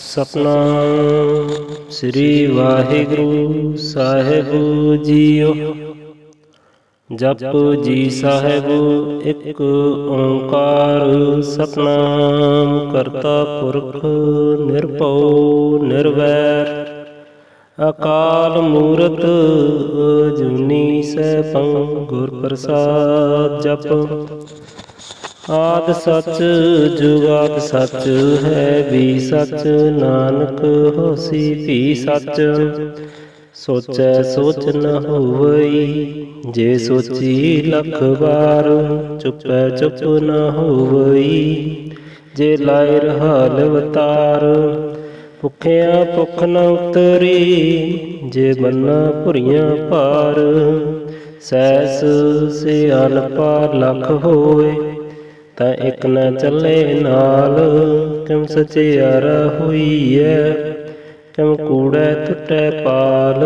ਸਤਨਾਮ ਸ੍ਰੀ ਵਾਹਿਗੁਰੂ ਸਾਹਿਬ JIO. ਜਪੁ ਜੀ ਸਾਹਿਬ ਇੱਕ ਓੰਕਾਰ ਸਤਨਾਮ ਕਰਤਾ ਪੁਰਖ ਨਿਰਭਉ ਨਿਰਵੈਰ ਅਕਾਲ ਮੂਰਤ ਅਜੂਨੀ ਸੈਭੰ ਗੁਰ ਪ੍ਰਸਾਦ। ਜਪ ਆਦਿ ਸੱਚ ਜੁਗਾਦਿ ਸੱਚ ਹੈ ਵੀ ਸੱਚ, ਨਾਨਕ ਹੋਸੀ ਭੀ ਸੱਚ। ਸੋਚੈ ਸੋਚ ਨ ਹੋਵਈ, ਜੇ ਸੋਚੀ ਲੱਖ ਵਾਰ। ਚੁਪੈ ਚੁਪ ਨ ਹੋਵਈ, ਜੇ ਲਾਇ ਰਹਾਲ ਅਵਤਾਰ। ਭੁਖਿਆ ਭੁਖ ਨ ਉਤਰੀ, ਜੇ ਬੰਨਾ ਭੁਰੀਆਂ ਭਾਰ। ਸੈਸ ਸਿਆਣਪਾ ਲੱਖ ਹੋਏ, ਤਾਂ ਇਕ ਨ ਚੱਲੇ ਨਾਲ। ਕਿਮ ਸਚਿਆਰਾ ਹੋਈਐ, ਕਿਮ ਕੂੜੈ ਟੁੱਟੈ ਪਾਲ।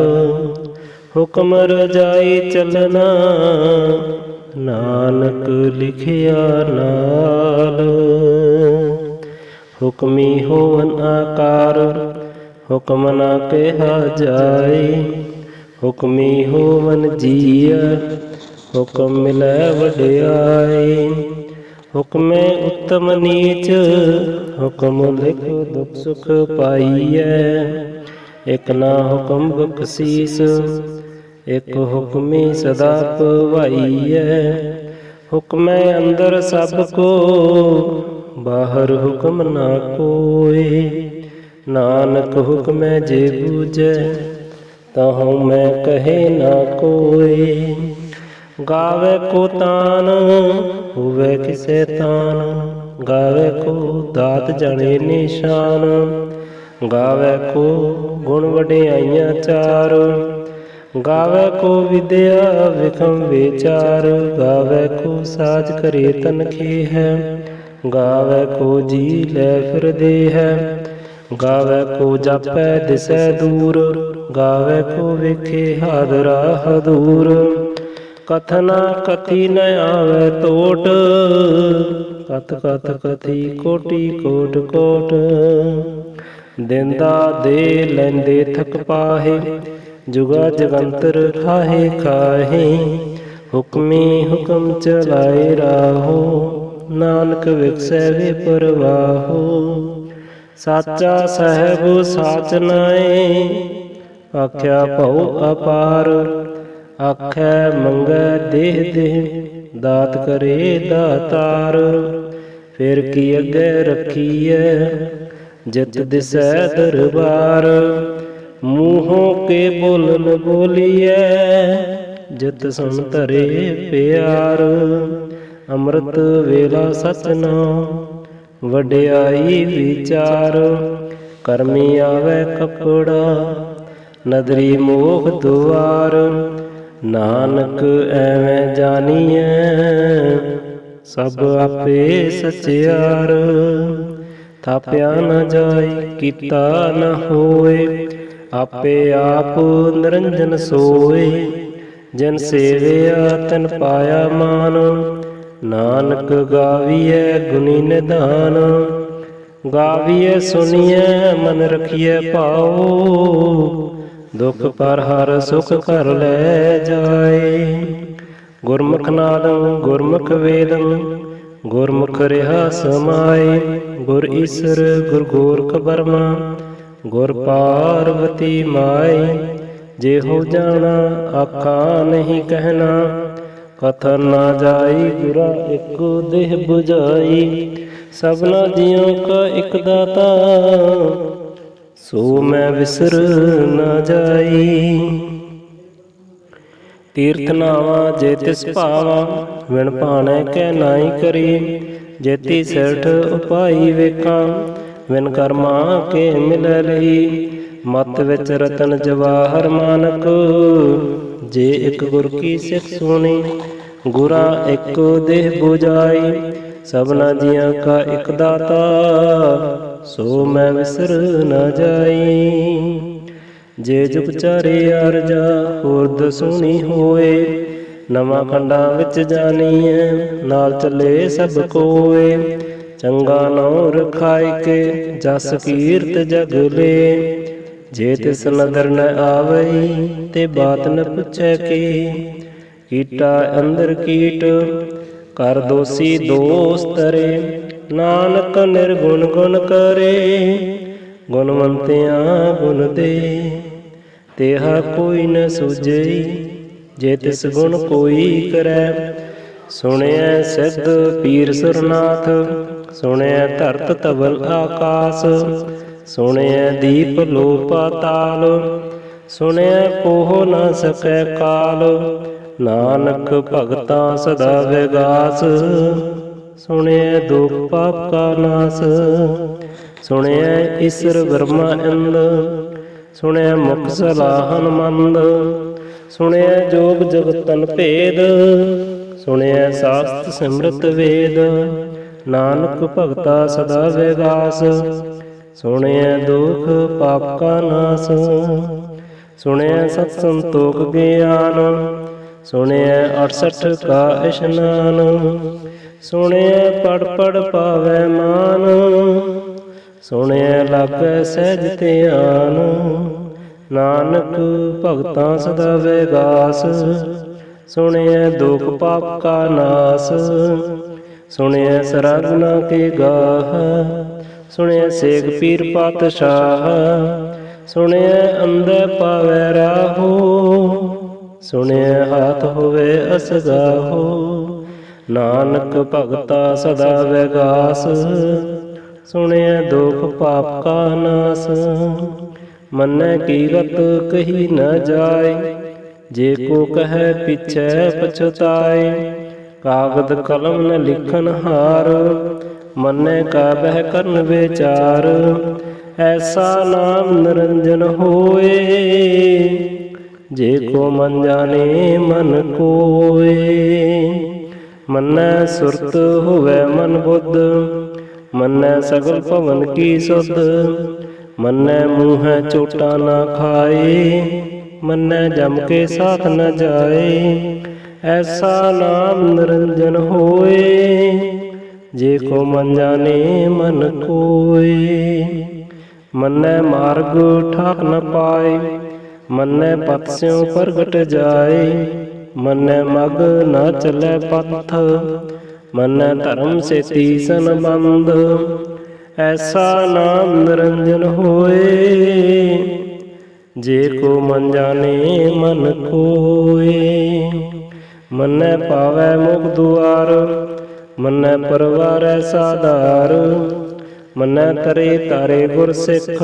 ਹੁਕਮ ਰਜਾਈ ਚੱਲਣਾ, ਨਾਨਕ ਲਿਖਿਆ ਨਾਲ। ਹੁਕਮੀ ਹੋਵਨ ਆਕਾਰ, ਹੁਕਮ ਨਾ ਕਿਹਾ ਜਾਏ। ਹੁਕਮੀ ਹੋਵਨ ਜੀਅ, ਹੁਕਮ ਮਿਲੈ ਵਡਿਆਈ। ਹੁਕਮੇ ਉਤਮ ਨੀਚ, ਹੁਕਮ ਲਿਖ ਦੁਖ ਸੁਖ ਪਾਈਐ। ਇਕ ਨਾ ਹੁਕਮ ਬਖਸੀਸ, ਇਕ ਹੁਕਮੀ ਸਦਾ ਭਵਾਈਐ। ਹੁਕਮੈ ਅੰਦਰ ਸਭ ਕੋ, ਬਾਹਰ ਹੁਕਮ ਨਾ ਕੋਇ। ਨਾਨਕ ਹੁਕਮੈ ਜੇ ਬੂਝੈ, ਤਹੁ ਮੈਂ ਕਹੇ ਨਾ ਕੋਇ। ਗਾਵੇ ਕੋ ਤਾਨ, ਹੋਵੇ ਕਿਸੇ ਤਾਨ। ਗਾਵੇ ਕੋ ਦਾਤ ਜਾਣੇ ਨਿਸ਼ਾਨ, ਗਾਵੇ ਕੋ ਗੁਣ ਵਡਿਆਈਆਂ ਚਾਰ। ਗਾਵੇ ਕੋ ਵਿਦਿਆ ਵਿਖਮ ਵਿਚਾਰ, ਗਾਵੇ ਕੋ ਸਾਜ ਕਰੇ ਤਨਖੇ ਹੈ। ਗਾਵੇ ਕੋ ਜੀ ਲੈ ਫਿਰਦੇ ਹੈ, ਗਾਵੇ ਕੋ ਜਾਪੈ ਦਿਸੈ ਦੂਰ। ਗਾਵੇ ਕੋ ਵੇਖੇ ਹਾਦਰਾ ਹਦੂਰ। ਕਥਨਾ ਕਥੀ ਨ ਆਵੈ ਟੋਟ, ਕਥ ਕਥ ਕਥੀ ਕੋਟੀ ਕੋਟ ਕੋਟ। ਦਿੰਦਾ ਦੇ ਲੈਂਦੇ ਥਕ ਪਾਹੇ, ਜੁਗਾ ਜਗੰਤਰ ਖਾਹੇ ਖਾਹੇ। ਹੁਕਮੀ ਹੁਕਮ ਚਲਾਏ ਰਾਹੋ, ਨਾਨਕ ਵਿਗਸੈ ਵੇ ਪਰਵਾਹੋ। ਸਾਚਾ ਸਾਹਿਬ ਸਾਚ ਨਾਏ, ਆਖਿਆ ਭਉ ਅਪਾਰ। ਆਖੈ ਮੰਗੈ ਦੇਹ ਦੇਹ, ਦਾਤ ਕਰੇ ਦਾਤਾਰ। ਫਿਰ ਕੀ ਅੱਗੇ ਰੱਖੀਐ, ਜਿਤ ਦਿਸੈ ਦਰਬਾਰ। ਮੂੰਹੋਂ ਕੇ ਬੋਲਨ ਬੋਲੀਐ, ਜਿਤ ਸੁਣ ਧਰੇ ਪਿਆਰ। ਅੰਮ੍ਰਿਤ ਵੇਲਾ ਸਚ ਨਾਉ, ਵਡਿਆਈ ਵਿਚਾਰ। ਕਰਮੀ ਆਵੈ ਕਪੜਾ, ਨਦਰੀ ਮੋਖ ਦੁਆਰ। ਨਾਨਕ ਐਵੇਂ ਜਾਣੀਐ, ਸਭ ਆਪੇ ਸਚਿਆਰ। ਥਾਪਿਆ ਨ ਜਾਏ, ਕੀਤਾ ਨ ਹੋਏ, ਆਪੇ ਆਪ ਨਿਰੰਜਨ ਸੋਏ। ਜਿਨ ਸੇਵਿਆ ਤਿਨ ਪਾਇਆ ਮਾਨ, ਨਾਨਕ ਗਾਵੀਐ ਗੁਣੀ ਨਿਧਾਨ। ਗਾਵੀਐ ਸੁਣੀਐ ਮਨ ਰਖੀਐ ਭਾਉ, ਦੁਖ ਪਰ ਹਰ ਸੁਖ ਘਰ ਲੈ ਜਾਏ। ਗੁਰਮੁਖ ਨਾਦੰ ਗੁਰਮੁਖ ਵੇਦੰ, ਗੁਰਮੁਖ ਰਿਹਾ ਸਮਾਏ। ਗੁਰ ਈਸਰ ਗੁਰ ਗੋਰਖ ਬਰਮਾ, ਗੁਰ ਪਾਰਵਤੀ ਮਾਏ। ਜੇ ਹੋ ਜਾਣਾ ਆਖਾਂ ਨਹੀਂ ਕਹਿਣਾ, ਕਥਨ ਨਾ ਜਾਈ ਗੁਰਾ ਇਕ ਦੇਹ 부ਝਾਈ। ਸਭਨਾ ਜੀਉ ਕਾ ਇਕ ਦਾਤਾ, ਸੋ ਮੈਂ ਵਿਸਰ ਨਾ ਜਾਈ। ਤੀਰਥ ਨਾਵਾ ਜੇ ਤਿਸ ਭਾਵਾ, ਵਿਣ ਭਾਣੈ ਕੈ ਨਾਹੀ ਕਰੀ। ਜੇਤੀ ਸੇਠ ਉਪਾਈ ਵੇਖਾਂ, ਵਿਣ ਕਰਮਾ ਕੇ ਮਿਲੈ ਲਈ। ਮਤ ਵਿੱਚ ਰਤਨ ਜਵਾਹਰ ਮਾਨਕ, ਜੇ ਇਕ ਗੁਰ ਕੀ ਸਿੱਖ ਸੁਣੀ। ਗੁਰਾ ਇਕ ਦੇਹ 부ਝਾਈ, ਸਭਨਾ ਜੀਆਂ ਕਾ ਇਕ ਦਾਤਾ, ਸੋ ਮੈਂ ਵਿਸਰ ਨਾ ਜਾਈ। ਜੇ ਜੁਗ ਚਾਰੇ ਅਰਜਾ ਹੁਰਦ ਸੁਣੀ ਹੋਏ, ਨਵਾਂ ਖੰਡਾਂ ਵਿੱਚ ਜਾਣੀਐ ਨਾਲ ਚੱਲੇ ਸਭ ਕੋਏ। ਚੰਗਾ ਨਉ ਰਖਾਇ ਕੇ ਜਸ ਕੀਰਤ ਜਗ ਲੇ। ਜੇ ਤਿਸ ਨਦਰ ਨ ਆਵਈ ਤੇ ਬਾਤ ਨ ਪੁੱਛੈ ਕੀ। ਕੀਟਾ ਅੰਦਰ ਕੀਟ ਕਰ ਦੋਸੀ ਦੋਸ ਤਰੇ। ਨਾਨਕ ਨਿਰਗੁਣ ਗੁਣ ਕਰੇ ਗੁਣਵੰਤਿਆਂ ਗੁਣ ਦੇ। ਤੇਹਾ ਕੋਈ ਨ ਸੂਝਈ ਜੇ ਤਿਸ ਗੁਣ ਕੋਈ ਕਰੈ। ਸੁਣਿਐ ਸਿੱਧ ਪੀਰ ਸੁਰਨਾਥ ਸੁਣਿਐ ਧਰਤ ਧਵਲ ਆਕਾਸ। ਸੁਣਿਐ ਦੀਪ ਲੋ ਪਾਤਾਲ ਸੁਣਿਐ ਪੋਹ ਨ ਸਕੈ ਕਾਲ। ਨਾਨਕ ਭਗਤਾਂ ਸਦਾ ਵਿਗਾਸ ਸੁਣਿਐ ਦੁਖ ਪਾਪ ਕਾ ਨਾਸ। ਸੁਣਿਐ ਈਸਰ ਬਰਮਾ ਇੰਦ ਸੁਣਿਐ ਮੁਖ ਸਲਾਹਨ ਮੰਦ। ਸੁਣਿਐ ਜੋਗ ਜਗਤਨ ਭੇਦ ਸੁਣਿਐ ਸਾਸਤ ਸਿਮਰਤ ਵੇਦ। ਨਾਨਕ ਭਗਤਾ ਸਦਾ ਵਿਗਾਸ ਸੁਣਿਐ ਦੁਖ ਪਾਪ ਕਾ ਨਾਸ। ਸੁਣਿਐ ਸਤ ਸੰਤੋਖ ਗਿਆਨ ਸੁਣਿਐ 68 ਕਾ ਇਸ਼ਨਾਨ। ਸੁਣਿਐ ਪੜ ਪੜ ਪਾਵੈ ਮਾਨ ਸੁਣਿਐ ਲਾਗੈ ਸਹਿਜ ਧਿਆਨ। ਨਾਨਕ ਭਗਤਾਂ ਸਦਾ ਵਿਗਾਸ ਸੁਣਿਐ ਦੁਖ ਪਾਪ ਕਾ ਨਾਸ। ਸੁਣਿਐ ਸਰਾਧਨਾ ਕੇ ਗਾਹ ਸੁਣਿਐ ਸੇਖ ਪੀਰ ਪਾਤਸ਼ਾਹ। ਸੁਣਿਐ ਅੰਧੇ ਪਾਵੈ ਰਾਹੋ ਸੁਣਿਐ ਹਾਥ ਹੋਵੇ ਅਸਗਾਹੋ। ਨਾਨਕ ਭਗਤਾ ਸਦਾ ਵਿਗਾਸ ਸੁਣਿਐ ਦੁਖ ਪਾਪ ਕਾ ਨਾਸ। ਮੰਨੈ ਕੀ ਗਤ ਕਹੀ ਨ ਜਾਇ ਜੇ ਕੋ ਕਹੈ ਪਿਛੈ ਪਛੁਤਾਇ। ਕਾਗਦ ਕਲਮ ਨ ਲਿਖਨ ਹਾਰ ਮੰਨੈ ਕਾ ਬਹਿ ਕਰਨ ਵਿਚਾਰ। ਐਸਾ ਨਾਮ ਨਿਰੰਜਨ ਹੋਏ ਜੇ ਕੋ ਮਨ ਜਾਣੇ ਮਨ ਕੋਏ। ਮੰਨੈ ਸੁਰਤ ਹੋਵੈ ਮਨ ਬੁੱਧ ਮੰਨੈ ਸਗਲ ਭਵਨ ਕੀ ਸੁਧ। ਮੰਨੈ ਮੂੰਹੈ ਚੋਟਾ ਨਾ ਖਾਏ ਮੰਨੈ ਜਮ ਕੇ ਸਾਥ ਨ ਜਾਏ। ਐਸਾ ਨਾਮ ਨਿਰੰਜਨ ਹੋਏ ਜੇ ਕੋ ਮਨ ਜਾਣੇ ਮਨ ਕੋਏ। ਮੰਨੈ ਮਾਰਗ ਠਾਕ ਨ ਪਾਏ ਮੰਨੈ ਪਥ ਸਿਉ ਪ੍ਰਗਟ ਜਾਏ। ਮੰਨੈ ਮਗ ਨ ਚਲੈ ਪਥ ਮੰਨੈ ਧਰਮ ਸੇਤੀ ਸੰਬੰਧ। ਐਸਾ ਨਾਮ ਨਿਰੰਜਨ ਹੋਏ ਜੇ ਕੋ ਮਨ ਜਾਣੇ ਮਨ ਕੋਏ। ਮੰਨੈ ਪਾਵੈ ਮੁਖ ਦੁਆਰ ਮੰਨੈ ਪਰਵਾਰੈ ਸਾਧਾਰ। ਮੰਨੈ ਤਰੇ ਤਾਰੇ ਗੁਰ ਸਿੱਖ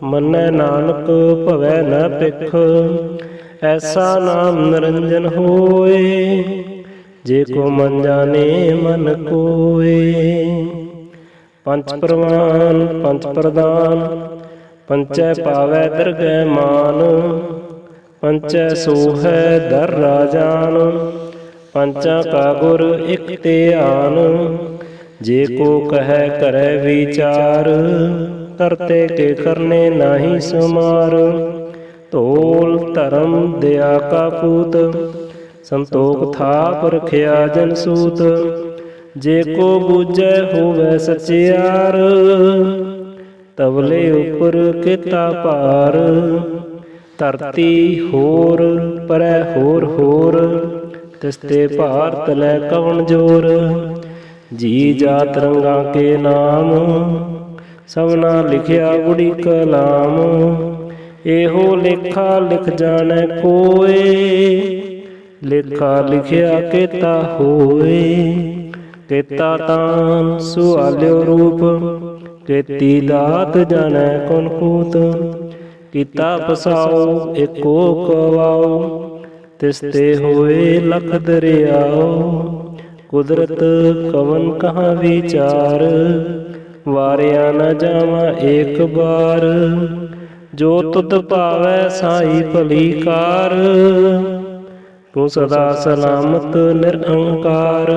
ਮੰਨੈ ਨਾਨਕ ਭਵੈ ਨ ਭਿਖ। ਐਸਾ ਨਾਮ ਨਿਰੰਜਨ ਹੋਏ ਜੇ ਕੋ ਮਨ ਜਾਣੇ ਮਨ ਕੋਏ। ਪੰਚ ਪ੍ਰਵਾਨ ਪੰਚ ਪ੍ਰਦਾਨ ਪੰਚੈ ਪਾਵੈ ਦਰਗਹਿ ਮਾਨ। ਪੰਚੈ ਸੋਹੈ ਦਰ ਰਾਜਾਨ ਪੰਚਾਂ ਕਾ ਗੁਰ ਇਕ ਧਿਆਨ। ਜੇ ਕੋ ਕਹਿ ਕਰੈ ਵਿਚਾਰ ਕਰਤੇ ਕੇ ਕਰਨੇ ਨਾਹੀ ਸੁਮਾਰ। ਧੋਲ ਧਰਮ ਦਇਆ ਕਾ ਪੂਤ ਸੰਤੋਖ ਥਾਪ ਰਖਿਆ ਜਨ ਸੂਤ। ਜੇ ਕੋ ਬੂਝੈ ਹੋਵੈ ਸਚਿਆਰ ਤਵਲੇ ਉਪਰ ਕੀਤਾ ਭਾਰ। ਧਰਤੀ ਹੋਰ ਪਰੈ ਹੋਰ ਹੋਰ ਤਿਸ ਤੇ ਭਾਰ ਤਲੈ ਕਵਣ ਜੋਰ। ਜੀ ਜਾਤ ਰੰਗਾਂ ਕੇ ਨਾਮ ਸਭਨਾ ਲਿਖਿਆ ਗੁੜੀ ਕਲਾਮ। ਇਹੋ ਲੇਖਾ ਲਿਖ ਜਾਣੈ ਕੋਏ ਲੇਖਾ ਲਿਖਿਆ ਕੇਤਾ ਹੋਏ। ਕੇਤਾ ਤਾਨ ਸੁਆਲਿਓ ਰੂਪ ਕੇਤੀ ਦਾਤ ਜਾਣੈ ਕੌਣ ਕੂਤ। ਕੀਤਾ ਪਸਾਉ ਏਕੋ ਕਵਾਉ ਤਿਸ ਤੇ ਹੋਏ ਲਖ ਦਰਿਆਉ। ਕੁਦਰਤ ਕਵਨ ਕਹਾਂ ਵਿਚਾਰ ਵਾਰਿਆ ਨ ਜਾਵਾਂ ਏਕ ਬਾਰ। ਜੋ ਤੁਧ ਭਾਵੈ ਸਾਈ ਭਲੀ ਕਾਰ ਤੂੰ ਸਦਾ ਸਲਾਮਤ ਨਿਰੰਕਾਰ।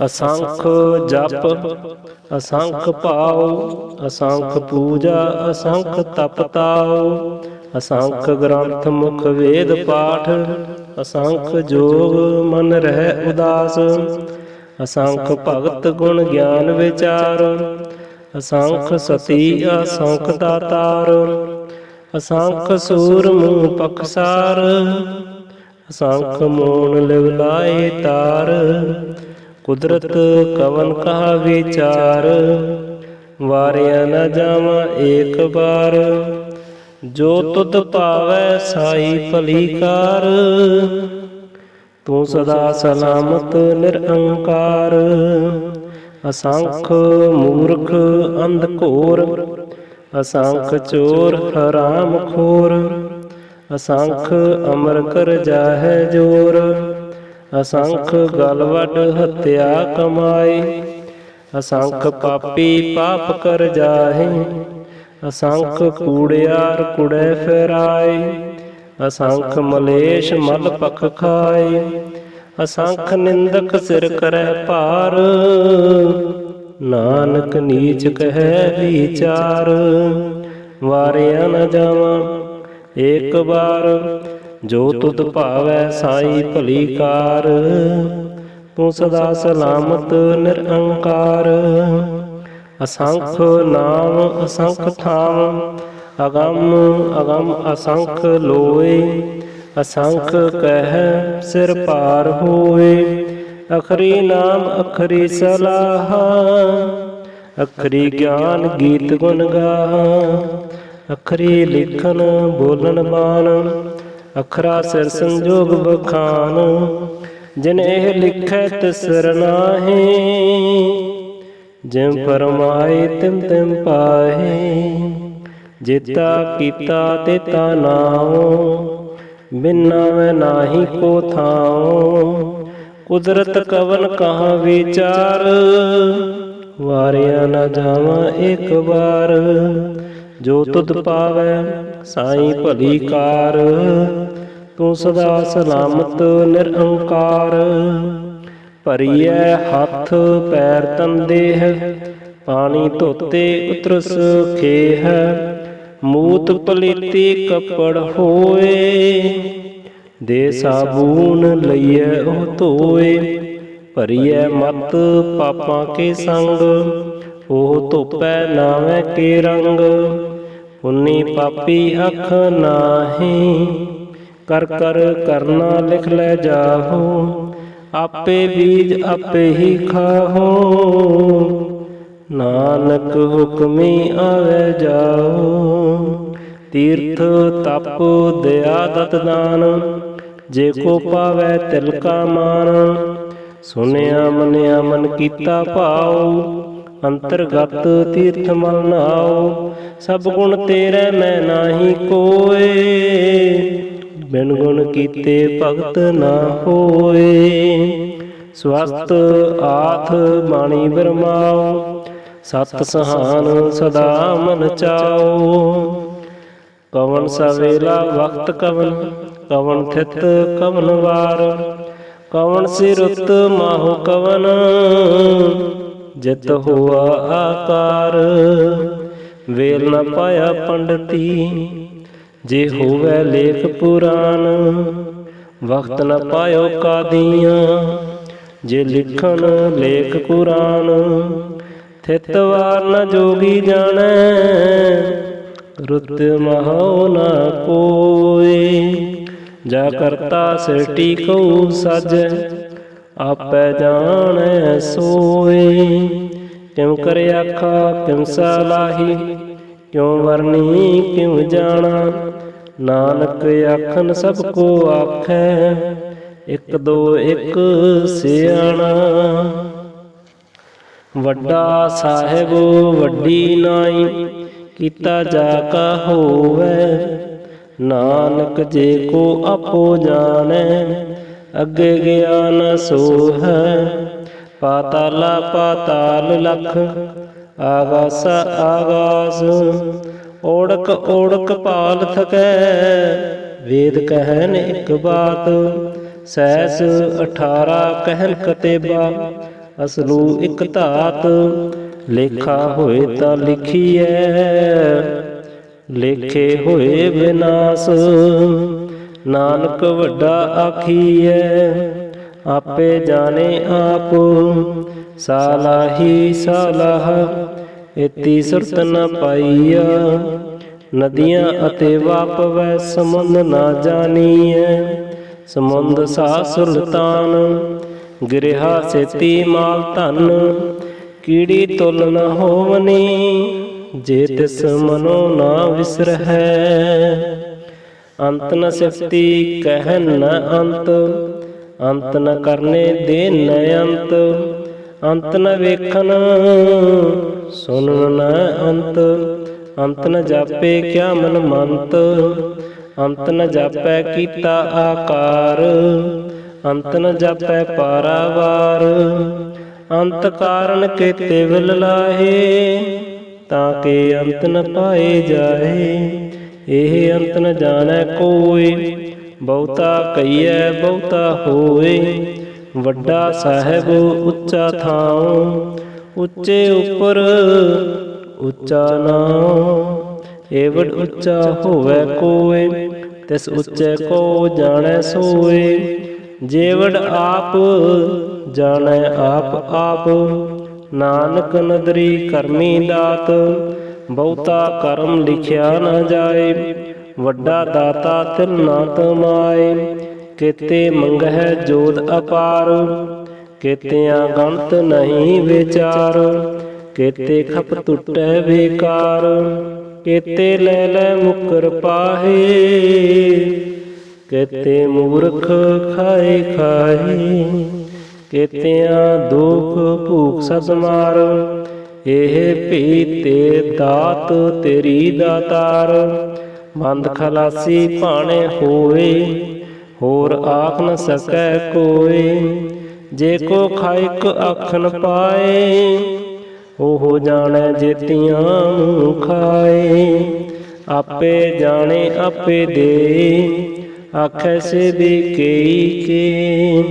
ਅਸੰਖ ਜਪ ਅਸੰਖ ਭਾਉ ਅਸੰਖ ਪੂਜਾ ਅਸੰਖ ਤਪ ਤਾਉ। ਅਸੰਖ ਗ੍ਰੰਥ ਮੁਖ ਵੇਦ ਪਾਠ ਅਸੰਖ ਜੋਗ ਮਨ ਰਹਿ ਉਦਾਸ। असंख भगत गुण ज्ञान विचार, असंख सती असंख दातार, असंख सूर मुँह पखसार, असंख मोन लिव लाए तार। कुदरत कवन कहा विचार, वारिया न जावा एक बार। जो तुध पावै साई भली कार, तू सदा सलामत निरंकार। असंख मूर्ख अंध घोर, असंख चोर हराम खोर, असंख अमर कर जाहै जोर। असंख गल वड हत्या कमाई, असंख पापी पाप कर जाहे। असंख कूड़ियार कुड़ै फिराए, असंख मलेश मल पख खाए। असंख निंदक सिर करै भार, नानक नीच कहे विचार। वारिया न जावा एक बार, जो तुध भावै साई भली कार। तू सदा सलामत निरंकार। असंख नाम असंख थाम, अगम अगम असंख लोए। असंख कह सिर पार होए, अखरी नाम अखरी सलाहा। अखरी ज्ञान गीत गुण गाहा, अखरी लिखन बोलन बान। अखरा सिर संजोग बखान, जिन एह लिखै तिसर नाहे। जिम फरमाए तिम तिम पाहे, जेता कीता तेता नाओ। बिना मैं नाही को थाओ, कुदरत कवन कहाँ विचार। वारिया न जावा एक बार, जो तुध पावै साई भली कार। तू सदा सलामत निरंकार। भरीऐ हथ पैर तन देह, पानी धोते उतरस खेह। मूत पलीती कपड़ होए, दे साबून लइए ओह धोए। भरीऐ मत पापां के संग, ओह धोपै नावै के रंग। पुन्नी पापी अख नाहीं, कर कर करना लिख लै जाहो। आपे बीज आपे ही खाहो, नानक हुक्मी आवे जाओ। तीर्थ तप दया दत दान, जे को पावै तिल का मान। सुनिया मनिया मन कीता भाओ, अंतरगत तीर्थ मल नाओ। सब गुण तेरे मैं नाही कोय, बिन गुण कीते भगत ना होए। स्वस्थ आथ बाणी बरमाओ, सत सहान सदा मन चाओ। कवन सवेला वक्त कवन, कवन थित कवन वार। कवन सिरुत माहु कवन, जित हुआ आकार। वेल न पाया पंडिती, जे होवै लेख पुराण। वक्त न पायो कादियाँ, जे लिखन लेख कुरान। थित वार न जोगी जानै, रुत महाओ न कोय। जा करता सृष्टि को सज, आपै जानै सोय। क्यों कर आखा क्यों सलाही, क्यों वरनी क्यों जाना। नानक आखन सबको आखै, एक दो एक सियाणा। वड्डा साहिब वड्डी नाई, कीता जा का होवै। नानक जे को आपो जानै, अगे गया न सोहै। पाताला पाताल लख, आगासा आगास। ओढ़क ओढ़क पाल थकै, वेद कहन एक बात। सहस 18 कहन कतेबा, असलू इक धात। लेखा होए तां लिखीਐ, लेखे होए विनाश। नानक वड्डा आखीਐ, आपे जाने आप। सालाही सालाह इति सुरत न पाईया। नदियाँ अते वापवै समुंद ना जानीय। समुंद सा सुल्तान गिरहा सेती माल धन। कीड़ी तुल न होवनी जे तिस मनो ना विसरहै। अंत न सिफती कहन न अंत। अंत न करने दे न अंत। अंत न वेखन सुनन न अंत। अंत न जापे क्या मन मंत। अंत न जापै कीता आकार। अंत न जापै पारावार। अंत कारण केते विल लाहे। ताके अंत न पाए जाए। ਇਹ ਅੰਤ ਨ ਜਾਣੈ ਕੋਇ। ਬਹੁਤਾ ਕਹੀਐ ਬਹੁਤਾ ਹੋਏ। ਵੱਡਾ ਸਾਹਿਬ ਉੱਚਾ ਥਾਉ। ਉੱਚੇ ਉੱਪਰ ਉੱਚਾ ਨਾਉ। ਏਵਡ ਉੱਚਾ ਹੋਵੈ ਕੋਇ। ਤਿਸ ਉੱਚੇ ਕੋ ਜਾਣੈ ਸੋਇ। ਜੇਵਡ ਆਪ ਜਾਣੈ ਆਪ ਆਪ। ਨਾਨਕ ਨਦਰੀ ਕਰਮੀ ਦਾਤ। ਬਹੁਤਾ ਕਰਮ ਲਿਖਿਆ ਨਾ ਜਾਏ। ਵੱਡਾ ਦਾਤਾ ਤਿਲ ਨਾ ਤਮਾਏ। ਕੇਤੇ ਮੰਗਹਿ ਜੋਧ ਅਪਾਰ। ਕੇਤਿਆਂ ਗੰਤ ਨਹੀਂ ਵਿਚਾਰ। ਕੇਤੇ ਖਪ ਟੁੱਟੈ ਬੇਕਾਰ। ਕੇਤੇ ਲੈ ਲੈ ਮੁਕਰ ਪਾਹੇ। ਕੇਤੇ ਮੂਰਖ ਖਾਏ ਖਾਏ। ਕੇਤਿਆਂ ਦੁਖ ਭੂਖ ਸਦ ਮਾਰ। ਇਹ ਭੀ ਤੇ ਦਾਤ ਤੇਰੀ ਦਾਤਾਰ। ਬੰਦ ਖਲਾਸੀ ਭਾਣੇ ਹੋਏ। ਹੋਰ ਆਖ ਨ ਸਕੈ ਕੋਇ। ਜੇ ਕੋ ਖਾਇਕ ਆਖ ਨ ਪਾਏ। ਉਹ ਜਾਣੈ ਜੇਤੀਆਂ ਨੂੰ ਖਾਏ। ਆਪੇ ਜਾਣੇ ਆਪੇ ਦੇ ਆਖੈ ਸੇ ਦੇ ਕੇਈ ਕੇ।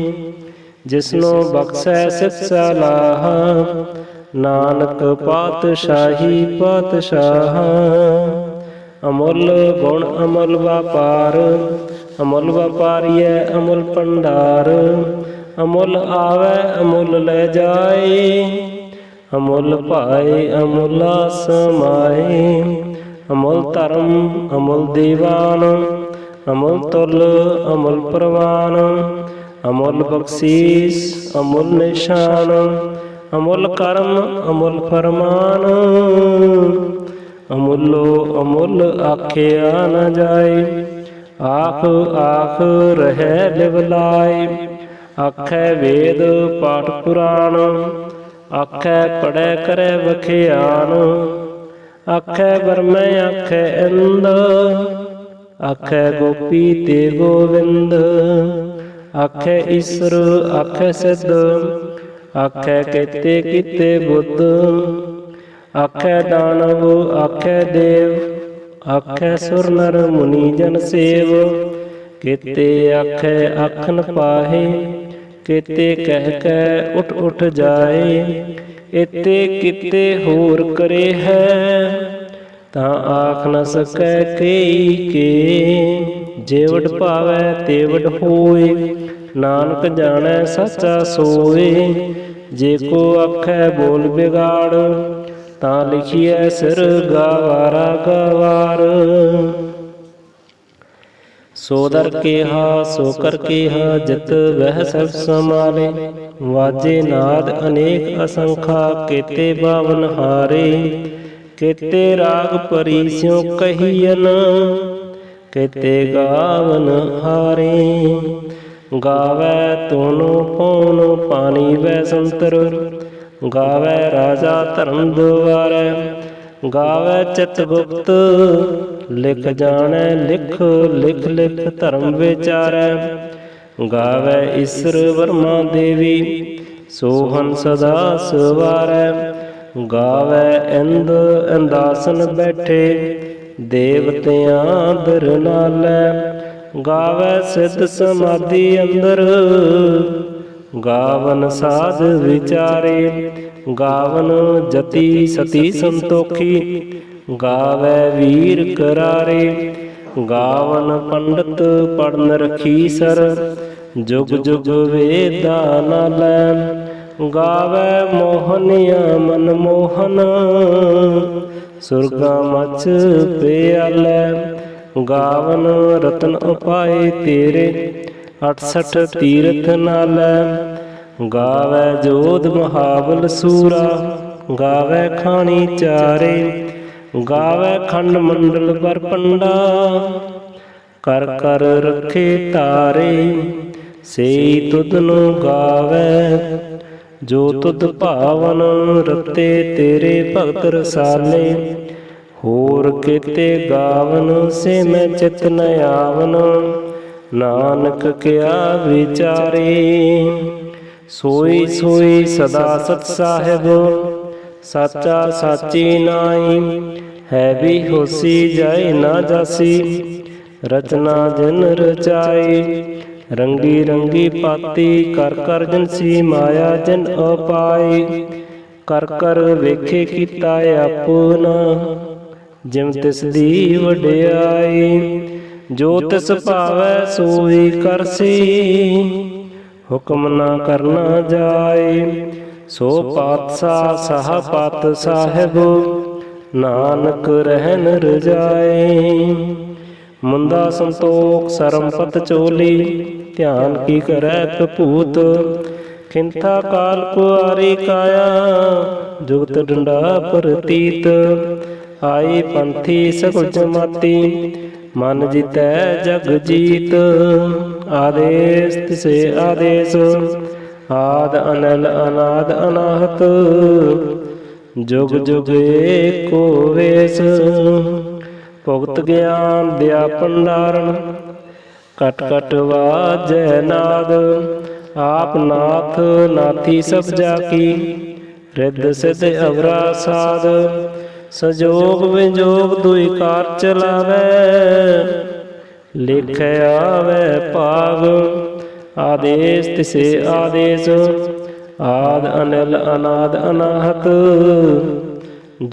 ਜਿਸਨੂੰ ਬਖਸ਼ੈ ਸਿਤ ਸਲਾਹ। ਨਾਨਕ ਪਾਤਸ਼ਾਹੀ ਪਾਤਸ਼ਾਹ। ਅਮੁੱਲ ਗੁਣ ਅਮੁੱਲ ਵਾਪਾਰ। ਅਮੁੱਲ ਵਾਪਾਰੀਐ ਅਮੁੱਲ ਭੰਡਾਰ। ਅਮੁੱਲ ਆਵੈ ਅਮੁੱਲ ਲੈ ਜਾਏ। ਅਮੁੱਲ ਭਾਏ ਅਮੁੱਲ ਸਮਾਏ। ਅਮੁੱਲ ਧਰਮ ਅਮੁੱਲ ਦੀਵਾਨ। ਅਮੁੱਲ ਤੁਲ ਅਮੁੱਲ ਪ੍ਰਵਾਨ। ਅਮੁੱਲ ਬਖਸ਼ੀਸ ਅਮੁੱਲ ਨਿਸ਼ਾਨ। ਅਮੁੱਲ ਕਰਮ ਅਮੁੱਲ ਫਰਮਾਨ। ਅਮੁੱਲੋ ਅਮੁੱਲ ਆਖਿਆ ਨ ਜਾਏ। ਆਖ ਆਖ ਰਹਿ ਲਿਵ ਲਾਇ। ਆਖੈ ਵੇਦ ਪਾਠ ਪੁਰਾਣ। ਆਖੈ ਪੜ੍ਹੈ ਕਰੈ ਵਖਿਆਨ। ਆਖੈ ਬਰਮੈ ਆਖੈ ਇੰਦ। ਆਖੈ ਗੋਪੀ ਤੇ ਗੋਵਿੰਦ। ਆਖੈ ਈਸਰ ਆਖੈ ਸਿੱਧ। ਆਖੈ ਕੇਤੇ ਕੀਤੇ ਬੁੱਧ। ਆਖੈ ਦਾਨਵ ਆਖੈ ਦੇਵ। ਆਖੈ ਸੁਰ ਨਰ ਮੁਨੀ ਜਨ ਸੇਵ। ਕੇਤੇ ਆਖੈ ਆਖ ਨ ਪਾਹੇ। ਕੇਤੇ ਕਹਿ ਕੈ ਉਠ ਉਠ ਜਾਏ। ਏਤੇ ਕੀਤੇ ਹੋਰ ਕਰੇ ਹੈ। ਤਾਂ ਆਖ ਨ ਸਕੈ ਕੇਈ ਕੇ। ਜੇਵਡ ਭਾਵੈ ਤੇਵਡ ਹੋਏ। ਨਾਨਕ ਜਾਣੈ ਸੱਚਾ ਸੋਏ। ਜੇ ਕੋ ਆਖੈ ਬੋਲ ਬਿਗਾੜ। ਤਾਂ ਲਿਖੀਐ ਸਿਰ ਗਾਵਾਰਾ ਗਵਾਰ। ਸੋ ਦਰ ਕੇਹਾ ਸੋ ਕਰ ਕੇਹਾ ਜਿਤ ਵਹਿ ਸਭ ਸਮਾਲੇ। ਵਾਜੇ ਨਾਦ ਅਨੇਕ ਅਸੰਖਾ ਕੇਤੇ ਬਾਵਨ ਹਾਰੇ। ਕੇਤੇ ਰਾਗ ਪਰੀ ਸਿਉ ਕਹੀਅਨ। ਕੇਤੇ ਗਾਵਨ ਹਾਰੇ। ਗਾਵੈ ਤੋਨੋ ਪਉਨੋ ਪਾਣੀ ਵੈ ਸੰਤਰ। ਗਾਵੈ ਰਾਜਾ ਧਰਮ ਦੁਆਰੈ। ਗਾਵੈ ਚਿਤ ਗੁਪਤ ਲਿਖ ਜਾਣੈ ਲਿਖ ਲਿਖ ਲਿਖ ਧਰਮ ਵਿਚਾਰੈ। ਗਾਵੈ ਈਸਰ ਵਰਮਾ ਦੇਵੀ ਸੋਹਨ ਸਦਾ ਸਵਾਰੈ। ਗਾਵੈ ਇੰਦ ਇੰਦਾਸਨ ਬੈਠੇ ਦੇਵਤਿਆਂ ਦਰ ਨਾਲੈ। ਗਾਵੈ ਸਿੱਧ ਸਮਾਧੀ ਅੰਦਰ। ਗਾਵਨ ਸਾਧ ਵਿਚਾਰੇ। ਗਾਵਨ ਜਤੀ ਸਤੀ ਸੰਤੋਖੀ। ਗਾਵੈ ਵੀਰ ਕਰਾਰੇ। ਗਾਵਨ ਪੰਡਤ ਪੜਨ ਰਖੀ ਸਰ। जुग जुग वेदा नालै, गावै मोहनिया मन मोहन, सुरगा मच प्यालै। गावन रतन उपाय तेरे, 68 तीरथ नालै। गावै जोध महाबल सूरा, गावै खानी चारे। गावै खंड मंडल बरपंडा, कर कर रखे तारे। सेई तुधनु गावै, जो तुध भावन, रते तेरे भगत रसाले। होर केते गावन, से मैं चित न आवन, नानक क्या विचारे। सोई सोई सदा सत साहिब, साचा साची नाई। है भी होसी जाए ना जासी, रचना जिन रचाई। रंगी रंगी पाती, कर कर जिनसी माया जिन अपाई। कर कर वेखे कीता अपना, जिम तिस दी वड्याई। जो तिस भावै सोई करसी, हुक्म ना करना जाए। सो पातशाह साह पात साहिब, नानक रहन रजाए। मुंदा संतोख सरमपत चोली, ध्यान की करै कपूत। खिंथा काल कुआरी काया, जुगत डंडा प्रतीत। आई पंथी सकुल जमाती, मन जीतै जग जीत। आदेश तिसे आदेश, आद अनल अनाद अनाहत। जुग जुग एको वेश, भुगत ज्ञान दया भंडारण। कट कट वाजै नाद, आप नाथ नाथी सब जाकी। रिद्ध सिद्ध अवरा साध, संजोग विजोग दुई कार चलावै। लिख आवै पाग, आदेश तिसे आदेश। आद अनिल अनाद अनाहत,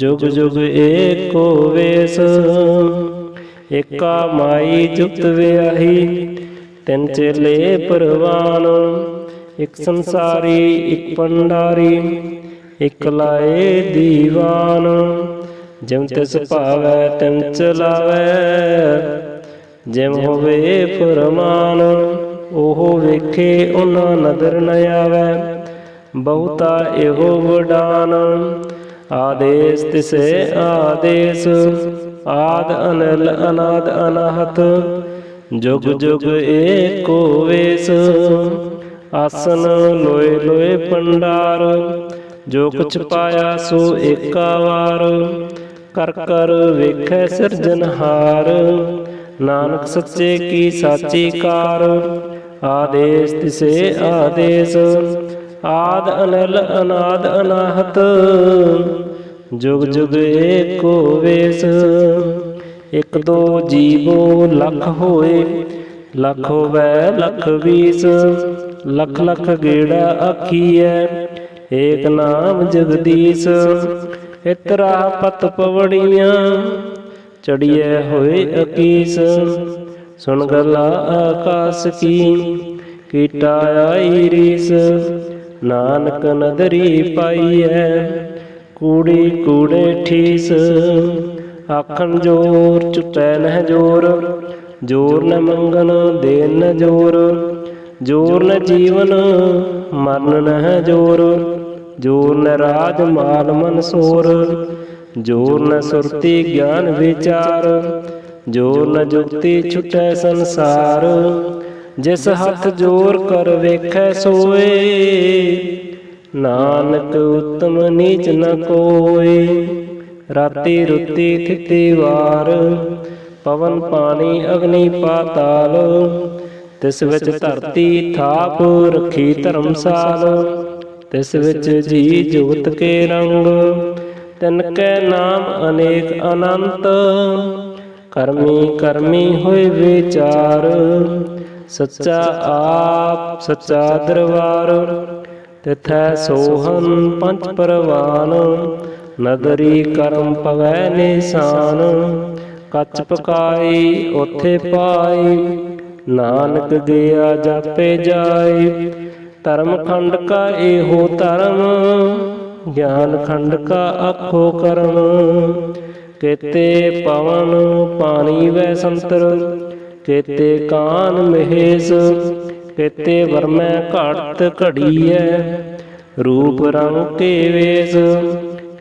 जुग जुग एको वेश। एका माई जुगत व्याही, तिन चेले परवान। एक संसारी एक भंडारी, एक लाए दीवान। जिम तिस भावै तिम चलावै, जिम होवे फरमान। ओहो वेखे उना नदर न आवै, बहुता एहो वडान। आदेश तिसे आदेश, आद अनिल अनाद अनाहत। जुग जुग एको वेश, आसन लोए लोए भंडार। जो कुछ पाया सो एका वार, कर कर वेखै सिरजनहार। नानक सच्चे की साची कार, आदेश तिसे आदेश। आद अनिल अनाद अनाहत, जुग जुग एको वेश। एक दो जीवो लख होए, लख होवै लख बीस। लख लख गेड़ा आखीऐ, एक नाम जगदीश। इतरा पत पवड़ियाँ, चढ़िए होए अकीस। सुन गला आकाश की, कीटा आई रीस। नानक नदरी पाई है, कूड़ी कूड़े ठीस। आखन जोर चुपै नह जोर, जोर न मंगन देन न जोर। जोर न जीवन मरण नह जोर, जोर न राज माल मन सोर। जोर न सुरती ज्ञान विचार, जोर न जुगती छुटै संसार। जिस हथ जोर कर वेखै सोए, नानक उत्तम नीच न कोय। राति रुति थिति वार, पवन पानी अग्नि पाताल। तिस विच धरती थाप रखी धर्मसाल। तिस विच जी जुगत के रंग, तिनकै नाम अनेक अनंत। करमी करमी होए विचार, सच्चा आप सच्चा दरबार। तिथै सोहन पंच परवान, नदरी करम पवै निशान। कच पकाई ओथे पाई, ਨਾਨਕ ਗਿਆ ਜਾਪੇ ਜਾਏ। ਧਰਮ ਖੰਡ ਕਾ ਇਹੋ ਧਰਮ, ਗਿਆਨ ਖੰਡ ਕਾ ਆਖੋ ਕਰਮ। ਕੇਤੇ ਪਵਨ ਪਾਣੀ ਵੈ ਸੰਤਰ, ਕੇਤੇ ਕਾਨ ਮਹੇਸ਼। ਕੇਤੇ ਵਰਮੈ ਘਾਟ ਘੜੀਐ, ਰੂਪ ਰੰਗ ਕੇ ਵੇਸ।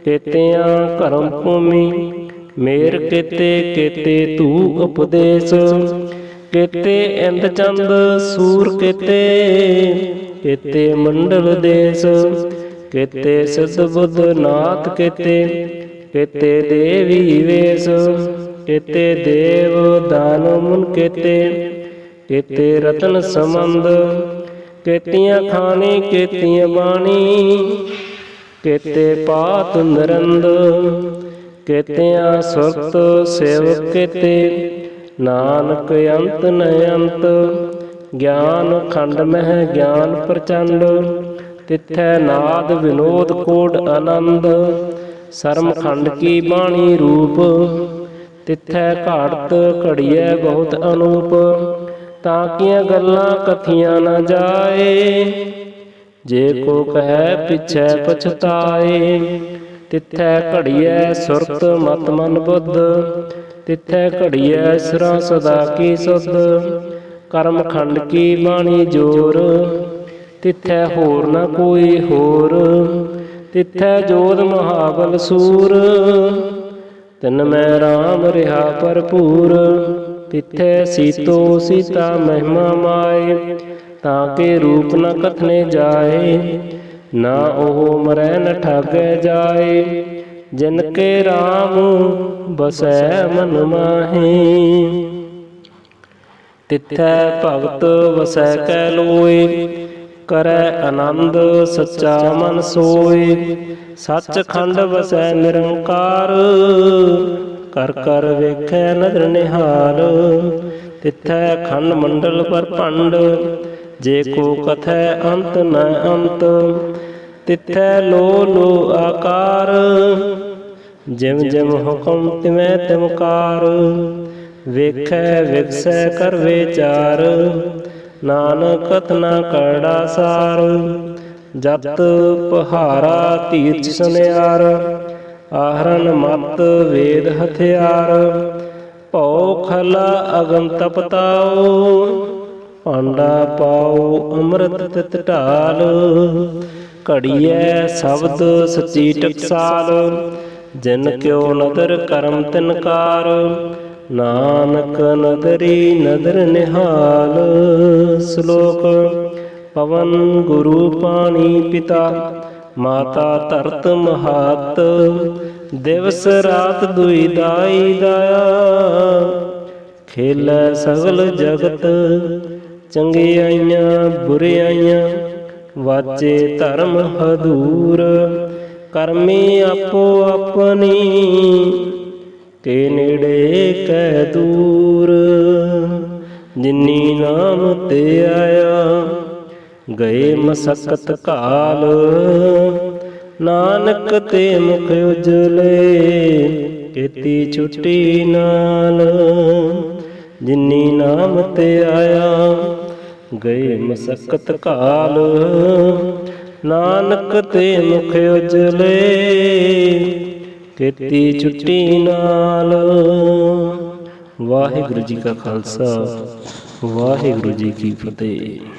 ਕੇਤਿਆਂ ਕਰਮ ਭੂਮੀ ਮੇਰ ਕੇਤੇ, ਕੇਤੇ ਤੂ ਉਪਦੇਸ਼। ਕੇਤੇ ਇੰਦ ਚੰਦ ਸੂਰ ਕੇਤੇ, ਕੇਤੇ ਮੰਡਲ ਦੇਸ। ਕੇਤੇ ਸਿਧ ਬੁੱਧ ਨਾਥ ਕੇਤੇ, ਕੇਤੇ ਦੇਵੀ ਵੇਸ। ਕੇਤੇ ਦੇਵ ਦਾਨਵ ਮੁਨ ਕੇਤੇ, ਕੇਤੇ ਰਤਨ ਸਮੰਦ। ਕੇਤੀਆਂ ਖਾਣੀ ਕੇਤੀਆਂ ਬਾਣੀ, ਕੇਤੇ ਪਾਤ ਨਰੰਦ। ਕੇਤਿਆਂ ਸੁਰਤ ਸੇਵਕ ਕੇਤੇ, ਨਾਨਕ ਅੰਤ ਨ ਅੰਤ। ਗਿਆਨ ਖੰਡ ਮਹਿ ਗਿਆਨ ਪ੍ਰਚੰਡ, ਤਿਥੈ ਨਾਦ ਵਿਨੋਦ ਕੋਡ ਆਨੰਦ। ਸਰਮ ਖੰਡ ਕੀ ਬਾਣੀ ਰੂਪ, ਤਿਥੈ ਘਾੜਤ ਘੜੀਐ ਬਹੁਤ ਅਨੂਪ। ਤਾਂ ਕੀਆਂ ਗੱਲਾਂ ਕਥੀਆਂ ਨ ਜਾਏ, ਜੇ ਕੋ ਕਹਿ ਪਿਛੈ ਪਛਤਾਏ। ਤਿਥੈ ਘੜੀਐ ਸੁਰਤ ਮਤ ਮਨ ਬੁੱਧ, ਤਿਥੈ ਘੜੀਐ ਸਿਰਾ ਸਦਾ ਕੀ ਸੁਧ। ਕਰਮ ਖੰਡ ਕੀ ਬਾਣੀ ਜੋਰ, ਤਿਥੈ ਹੋਰ ਨ ਕੋਈ ਹੋਰ। ਤਿਥੈ ਜੋਧ ਮਹਾਬਲ ਸੂਰ, ਤਿਨ ਮੈਂ ਰਾਮ ਰਿਹਾ ਭਰਪੂਰ। ਤਿਥੈ ਸੀਤੋ ਸੀਤਾ ਮਹਿਮਾ ਮਾਏ, ਤਾਂ ਕੇ ਰੂਪ ਨ ਕਥਨੇ ਜਾਏ। ਨਾ ਉਹ ਮਰੈ ਨ ਠਾਗੈ ਜਾਏ, ਜਿਨ ਕੇ ਰਾਮ ਬਸੈ ਮਨ ਮਾਹੀ। ਤਿਥੈ ਭਗਤ ਵਸੈ ਕੈ ਲੋਏ, ਕਰੈ ਆਨੰਦ ਸੱਚਾ ਮਨ ਸੋਏ। ਸੱਚ ਖੰਡ ਵਸੈ ਨਿਰੰਕਾਰ, ਕਰ ਕਰ ਵੇਖੈ ਨਦਰ ਨਿਹਾਲ। ਤਿਥੈ ਖੰਡ ਮੰਡਲ ਪਰਭੰਡ, ਜੇ ਕੋ ਕਥੈ ਅੰਤ ਨ ਅੰਤ। ਤਿਥੈ ਲੋ ਲੋ ਆਕਾਰ, ਜਿਮ ਜਿਮ ਹੁਕਮ ਤਿਵੈ ਤਿਮਕਾਰ। ਵੇਖੈ ਵਿਗਸੈ ਕਰ ਵਿਚਾਰ, ਨਾਨਕ ਕਥਨਾ ਕਰੜਾ ਸਾਰ। ਜਤ ਪਹਾਰਾ ਤੀਰਥ ਸੁਨਿਆਰ, ਆਹਰਨ ਮਤ ਵੇਦ ਹਥਿਆਰ। ਭਉ ਖਲਾ ਅਗਮ ਤਪਤਾਓ, ਭਾਂਡਾ ਪਾਓ ਅੰਮ੍ਰਿਤ ਤਿਤ ਢਾਲ। ਘੜੀਐ ਸ਼ਬਦ ਸੱਚੀ ਟਕਸਾਲ, ਜਿਨ ਕਿਉ ਨਦਰ ਕਰਮ ਤਿਨਕਾਰ। ਨਾਨਕ ਨਦਰੀ ਨਦਰ ਨਿਹਾਲ। ਸ਼ਲੋਕ। ਪਵਨ ਗੁਰੂ ਪਾਣੀ ਪਿਤਾ, ਮਾਤਾ ਧਰਤ ਮਹਾਤ। ਦਿਵਸ ਰਾਤ ਦੁਇ ਦਾਈ ਦਾਇਆ, ਖੇਲੈ ਸਗਲ ਜਗਤ। ਚੰਗਿਆਈਆਂ ਬੁਰਿਆਈਆਂ, ਵਾਜੇ ਧਰਮ ਹਦੂਰ। ਕਰਮੀ ਆਪੋ ਆਪਣੀ, ਕੇ ਨੇੜੇ ਕੈ ਦੂਰ। ਜਿਨੀ ਨਾਮ ਤੇ ਆਇਆ, ਗਏ ਮਸਕਤ ਕਾਲ। ਨਾਨਕ ਤੇ ਮੁਖ ਉਜਲੇ, ਕੀਤੀ ਛੁੱਟੀ ਨਾਲ। ਜਿਨੀ ਨਾਮ ਤੇ ਆਇਆ, ਗਏ ਮਸਕਤ ਕਾਲ। ਨਾਨਕ ਤੇ ਮੁਖ ਉਜਲੇ, ਕੀਤੀ ਛੁੱਟੀ ਨਾਲ। ਵਾਹਿਗੁਰੂ ਜੀ ਕਾ ਖਾਲਸਾ, ਵਾਹਿਗੁਰੂ ਜੀ ਕੀ ਫਤਿਹ।